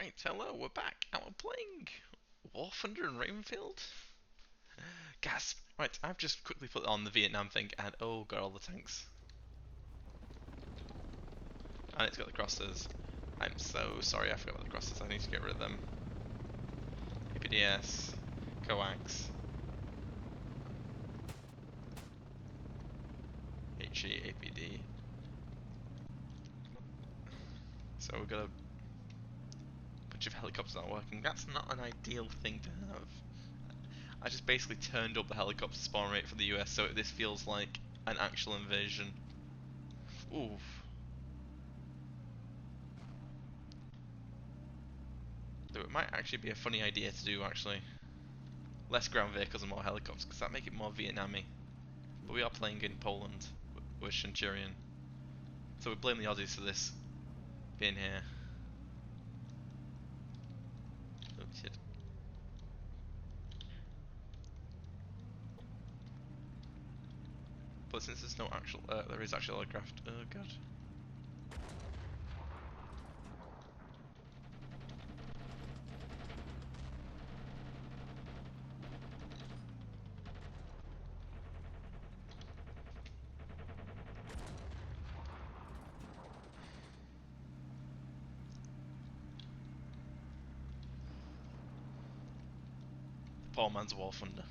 Right, hello, we're back, and we're playing War Thunder and Ravenfield. Gasp! Right, I've just quickly put on the Vietnam thing, and oh god, all the tanks. And it's got the crosses. I'm so sorry, I forgot about the crosses, I need to get rid of them. APDS, coax, HE, APD. So we've got a bunch of helicopters not working. That's not an ideal thing to have. I just basically turned up the helicopter spawn rate for the US, so this feels like an actual invasion. Oof. Though it might actually be a funny idea to do, actually. Less ground vehicles and more helicopters, because that make it more Vietnamese. But we are playing in Poland with Centurion. So we blame the Aussies for this being here. Oh shit. But since there's no actual, there is actual aircraft. Oh god. Poor man's War Thunder.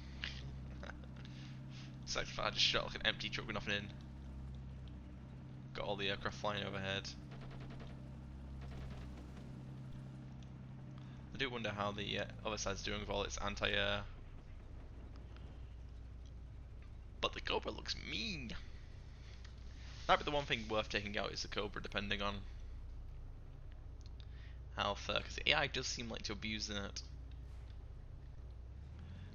So I just shot like an empty truck with nothing in. Got all the aircraft flying overhead. I do wonder how the other side's doing with all its anti-air. But the Cobra looks mean. Might be the one thing worth taking out is the Cobra, depending on how fair, because the AI does seem like to abuse that.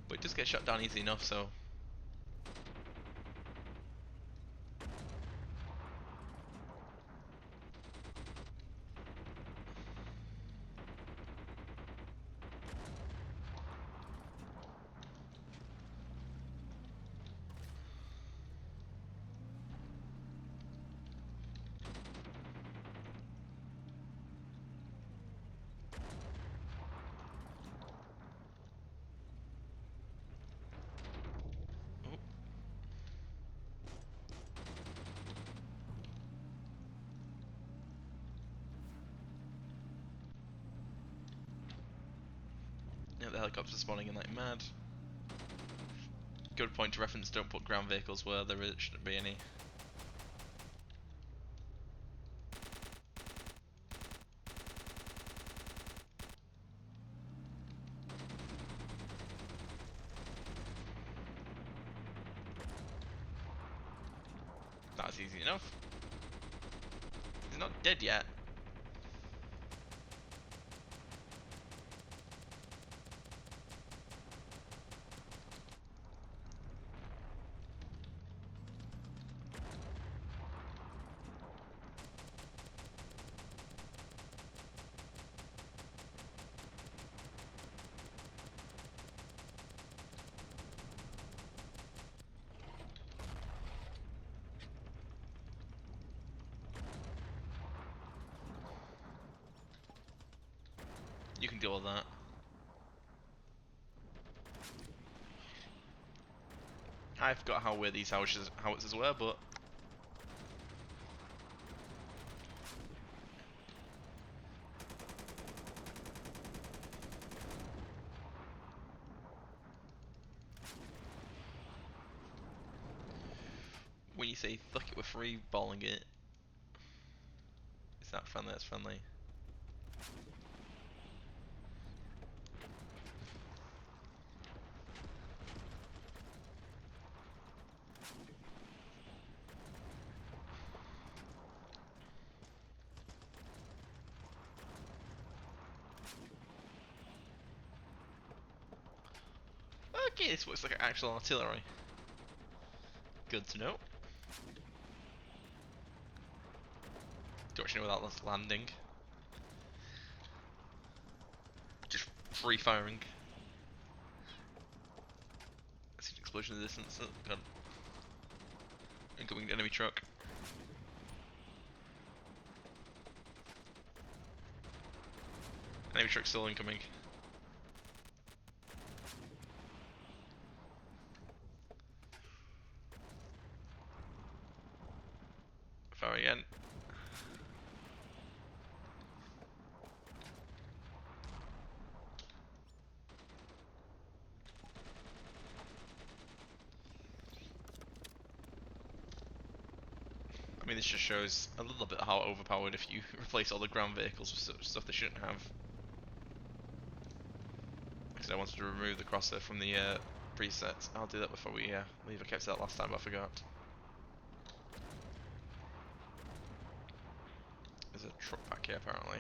But it does get shot down easy enough, so. Oh. Yeah, the helicopter's spawning in like mad. Good point to reference, don't put ground vehicles where there shouldn't be any. That's easy enough. He's not dead yet. You can deal with that. I forgot how weird these howitzers were, but when you say fuck it, we're free balling it. It's not friendly, that's friendly. Okay, this looks like actual artillery. Good to know. Don't actually know without landing. Just free firing. I see an explosion in the distance. Oh god. Incoming enemy truck. Enemy truck still incoming. Fire again. I mean, this just shows a little bit how overpowered if you replace all the ground vehicles with stuff they shouldn't have. Because I wanted to remove the crosser from the presets. I'll do that before we leave. I kept that last time, but I forgot. There's a truck back here, apparently.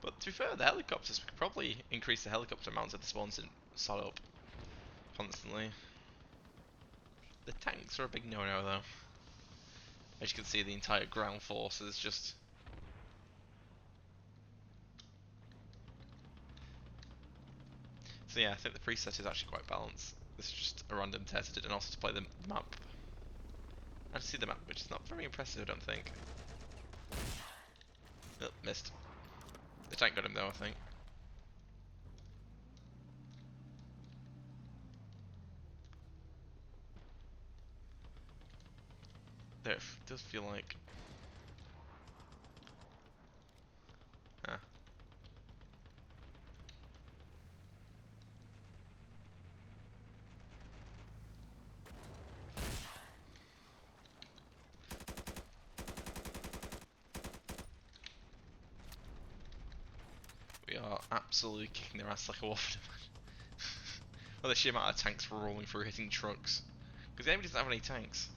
But to be fair, the helicopters, we could probably increase the helicopter amounts of the spawns and sod up constantly. The tanks are a big no-no, though. As you can see, the entire ground force is just... So yeah, I think the preset is actually quite balanced. This is just a random test I did, and also to play the map. And to see the map, which is not very impressive, I don't think. Oh, missed. The tank got him though, I think. There, it does feel like... Ah. We are absolutely kicking their ass like a waffle. Well, the sheer amount of tanks we're rolling through hitting trucks. Because the enemy doesn't have any tanks.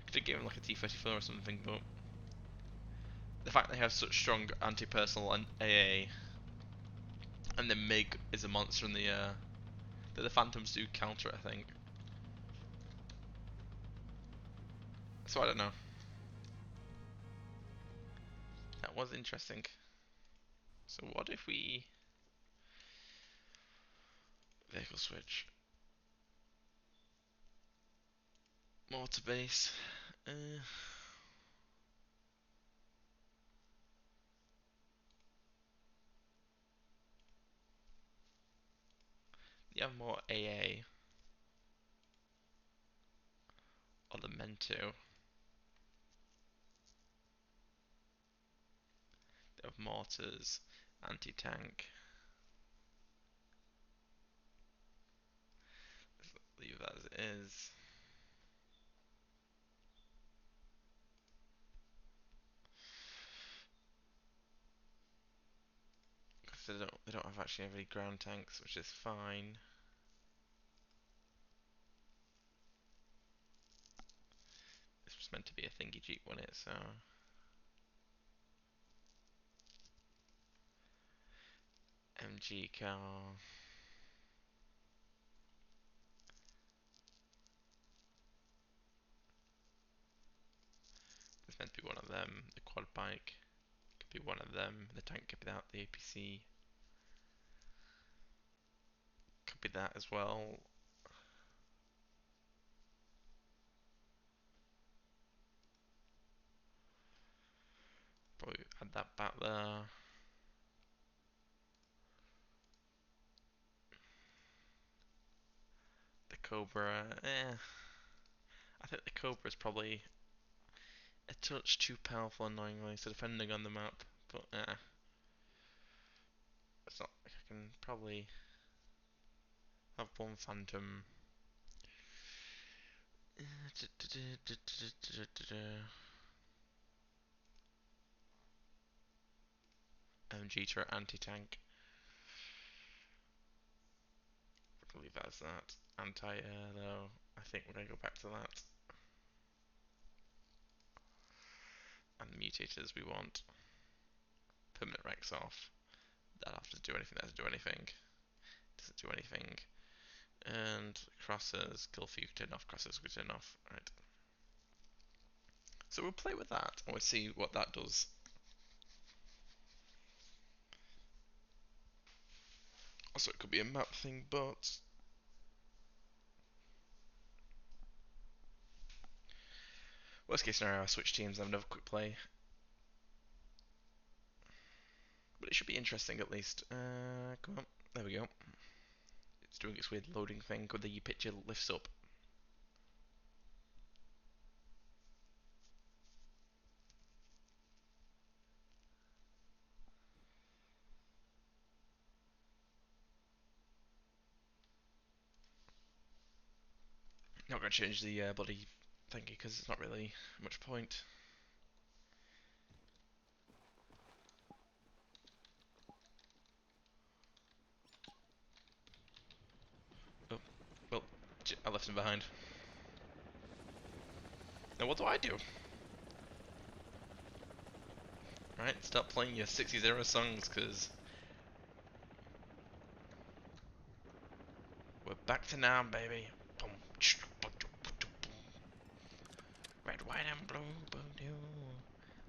Could have given like a T-34 or something, but... The fact they have such strong anti-personnel and AA, and the MiG is a monster in the that the Phantoms do counter it, I think. So I don't know. That was interesting. So what if we vehicle switch? Mortar base. You have more AA, or the meant to. They have mortars, anti-tank. Leave that as it is. Because they don't have actually any ground tanks, which is fine. This was meant to be a thingy jeep, wasn't it? So MG car. It's meant to be one of them. The quad bike could be one of them. The tank could be that. The APC could be that as well. Probably add that back there. The Cobra, I think the Cobra is probably a touch too powerful, annoyingly, so depending on the map, but it's not like I can probably have one Phantom. MG turret anti-tank. We'll leave that as that. Anti-air though, I think we're going to go back to that. And mutators we want. Permanent Rex off. That have to do anything, that doesn't do anything. Doesn't do anything. And crossers, kill few turn off, crossers we turn off. Right. So we'll play with that and we'll see what that does. Also, it could be a map thing, but worst case scenario, I switch teams and have another quick play. But it should be interesting at least. Come on. There we go. It's doing its weird loading thing when the picture lifts up. Not going to change the body thingy because it's not really much point. Oh, well, I left him behind. Now what do I do? Right, stop playing your 60s songs, because we're back to now, baby. Boom, red, white, and blue, boom,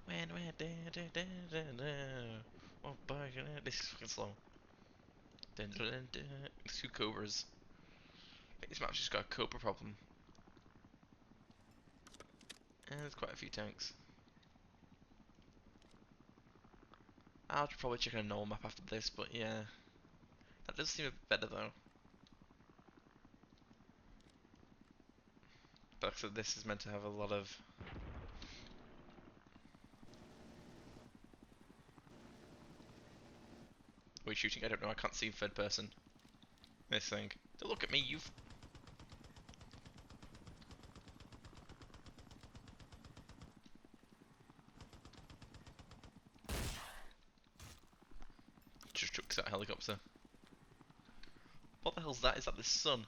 when we're oh boy, this is fucking slow. It's 2 cobras. This map's just got a cobra problem. And there's quite a few tanks. I'll probably check a normal map after this, but yeah. That does seem a bit better though. But like I said, this is meant to have a lot of... Are we shooting? I don't know, I can't see third person. This thing. Don't look at me, you... Just chucks that helicopter. What the hell's that? Is that the sun?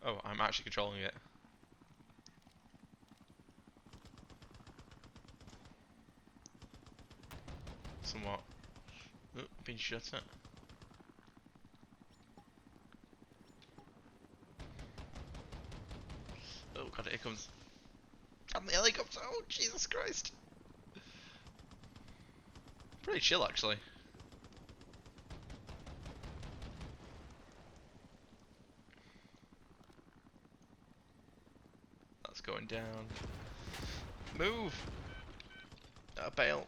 Oh, I'm actually controlling it. Somewhat. Oh, been shot at. Oh god, here comes. And the helicopter! Oh, Jesus Christ! Pretty chill, actually. That's going down. Move! Bail.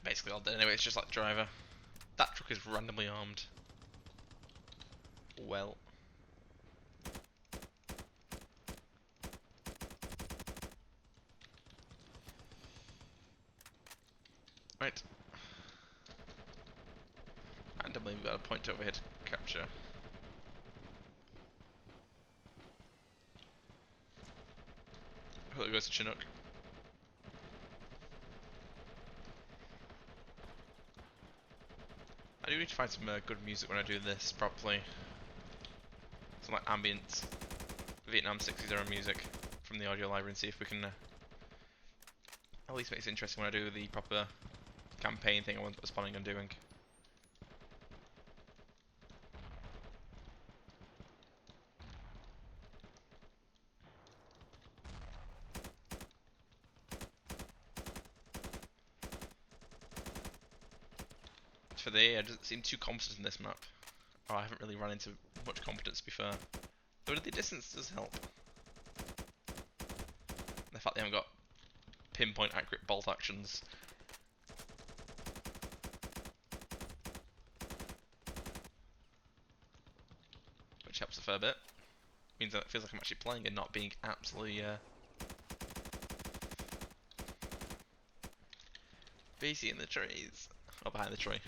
Basically all dead anyway, it's just like the driver. That truck is randomly armed. Well. Right. Randomly we've got a point over here to capture. Oh, there goes a Chinook. I do need to find some good music when I do this properly. Some like ambient Vietnam 60s era music from the audio library and see if we can at least make it interesting when I do the proper campaign thing I was planning on doing. For the AI, it doesn't seem too competent in this map. Oh, I haven't really run into much competence to be fair. Though the distance does help. The fact they haven't got pinpoint accurate bolt actions. Which helps a fair bit. Means that it feels like I'm actually playing and not being absolutely busy in the trees. Or behind the tree.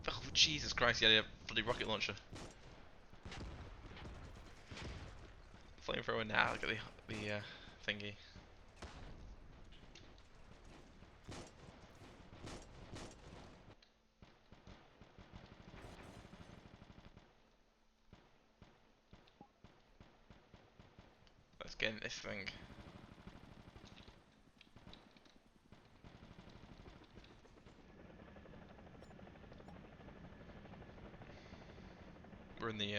Oh, Jesus Christ, he had a bloody rocket launcher. Flamethrower now, look at the thingy. Let's get in this thing. we're in the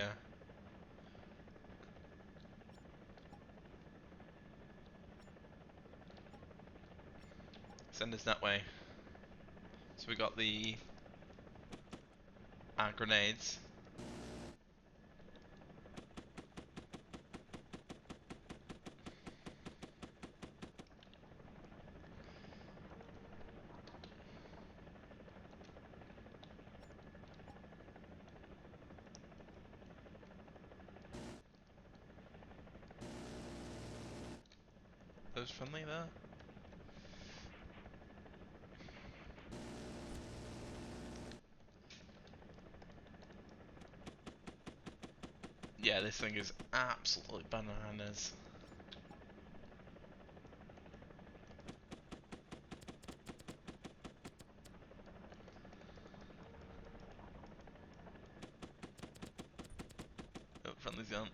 send us that way. So we got the grenades. Those friendly there? Yeah, this thing is absolutely bananas. Oh, friendly's gone.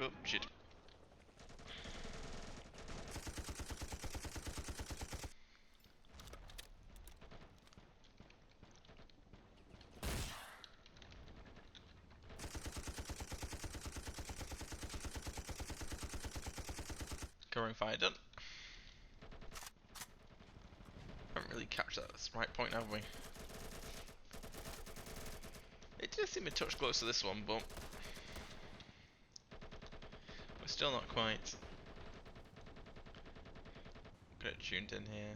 Oh, shit. Covering fire done. Haven't really captured that right point, have we? It did seem a touch close to this one, but we're still not quite. Get tuned in here.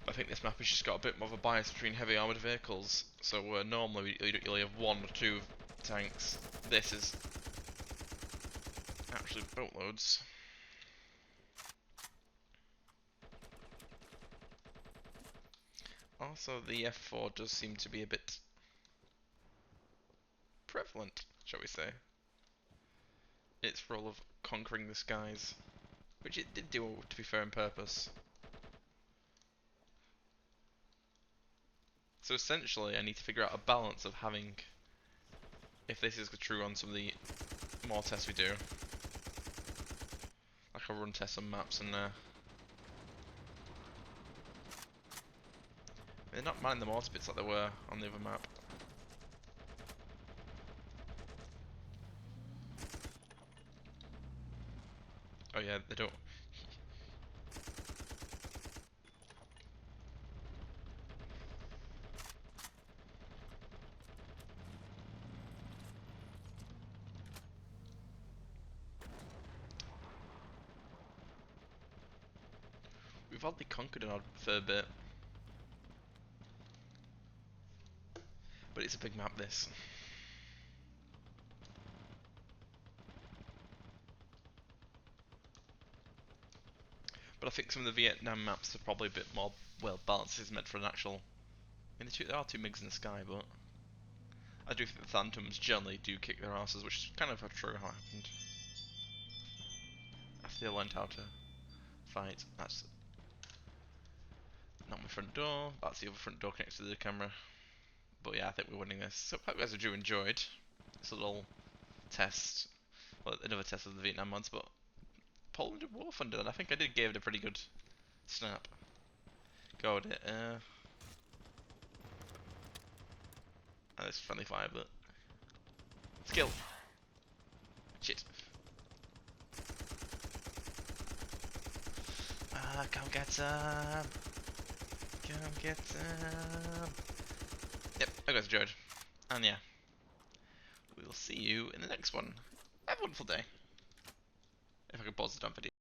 I think this map has just got a bit more of a bias between heavy armoured vehicles. So normally you only have one or two tanks. This is actually boatloads. Also, the F4 does seem to be a bit prevalent, shall we say. Its role of conquering the skies, which it did do, to be fair, on purpose. So essentially, I need to figure out a balance of having, if this is true on some of the more tests we do, like a run test on maps and they're not mining the mortar bits like they were on the other map. Oh yeah, they don't. We've oddly conquered an odd fair bit. But it's a big map, this. But I think some of the Vietnam maps are probably a bit more well balanced. It's meant for an actual. I mean, there are two MiGs in the sky, but I do think the Phantoms generally do kick their asses, which is kind of true how it happened. After they learned how to fight. That's not my front door. That's the other front door connected to the camera. But yeah, I think we're winning this. So hope you guys have enjoyed this little test. Well, another test of the Vietnam mods, but Poland did War Thunder, and I think I did give it a pretty good snap. Go with it. Oh, it's friendly fire, but skill. Shit. Come get some. Come get some. Yep, I guys enjoyed. And yeah, we will see you in the next one. Have a wonderful day. If I can pause the dump video.